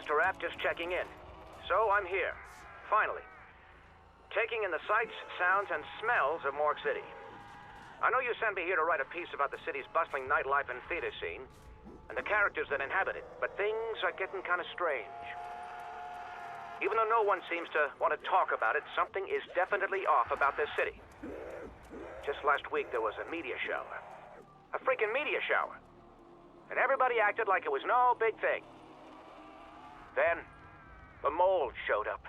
Mr. Rapt, just checking in. So, I'm here. Finally. Taking in the sights, sounds, and smells of Morgue City. I know you sent me here to write a piece about the city's bustling nightlife and theater scene, and the characters that inhabit it, but things are getting kind of strange. Even though no one seems to want to talk about it, something is definitely off about this city. Just last week, there was a media shower. A freaking media shower. And everybody acted like it was no big thing. Then, the mold showed up.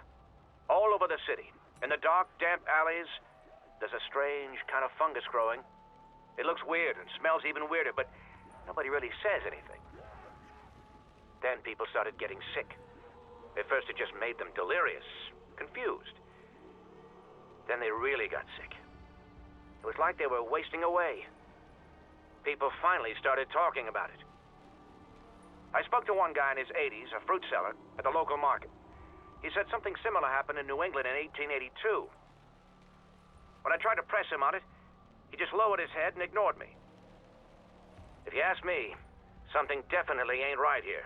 All over the city. In the dark, damp alleys, there's a strange kind of fungus growing. It looks weird and smells even weirder, but nobody really says anything. Then people started getting sick. At first it just made them delirious, confused. Then they really got sick. It was like they were wasting away. People finally started talking about it. I spoke to one guy in his 80s, a fruit seller, at the local market. He said something similar happened in New England in 1882. When I tried to press him on it, he just lowered his head and ignored me. If you ask me, something definitely ain't right here.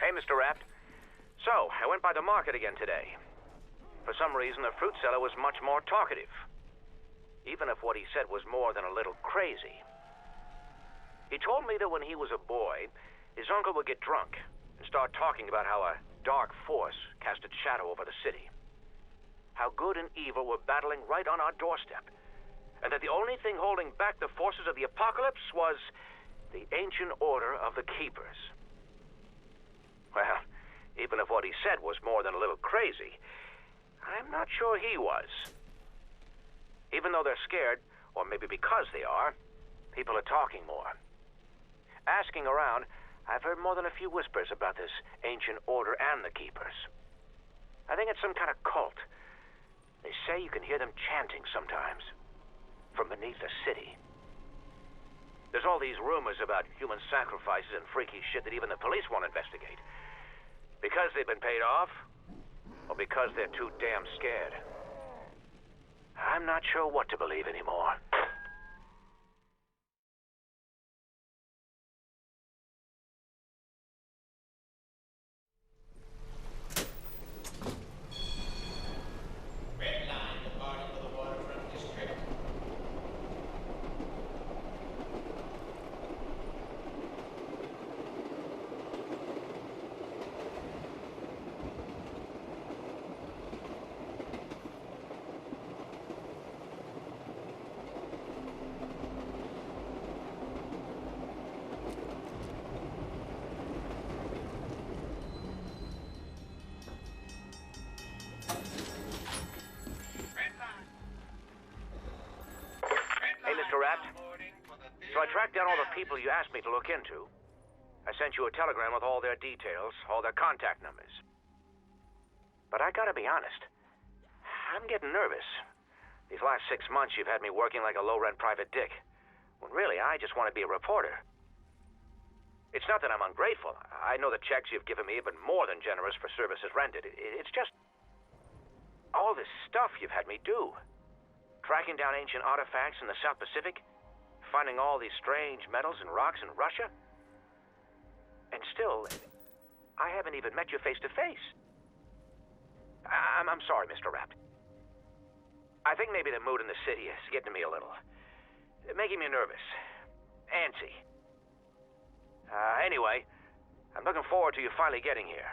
Hey, Mr. Rapt. So, I went by the market again today. For some reason, the fruit seller was much more talkative. Even if what he said was more than a little crazy. He told me that when he was a boy, his uncle would get drunk and start talking about how a dark force cast its shadow over the city. How good and evil were battling right on our doorstep. And that the only thing holding back the forces of the apocalypse was the ancient order of the Keepers. Well, even if what he said was more than a little crazy, I'm not sure he was. Even though they're scared, or maybe because they are, people are talking more. Asking around, I've heard more than a few whispers about this ancient order and the Keepers. I think it's some kind of cult. They say you can hear them chanting sometimes, from beneath the city. There's all these rumors about human sacrifices and freaky shit that even the police won't investigate. Because they've been paid off, or because they're too damn scared. I'm not sure what to believe anymore. Red line departing for the Waterfront District. Hey, Mr. Rapt. So I tracked down all the people you asked me to look into. I sent you a telegram with all their details, all their contact numbers. But I gotta be honest, I'm getting nervous. These last 6 months you've had me working like a low-rent private dick, when really I just want to be a reporter. It's not that I'm ungrateful. I know the checks you've given me have been more than generous for services rendered. It's just all this stuff you've had me do. Tracking down ancient artifacts in the South Pacific, finding all these strange metals and rocks in Russia. And still, I haven't even met you face to face. I'm sorry, Mr. Rapt. I think maybe the mood in the city is getting to me a little. Making me nervous. Antsy. Anyway, I'm looking forward to you finally getting here.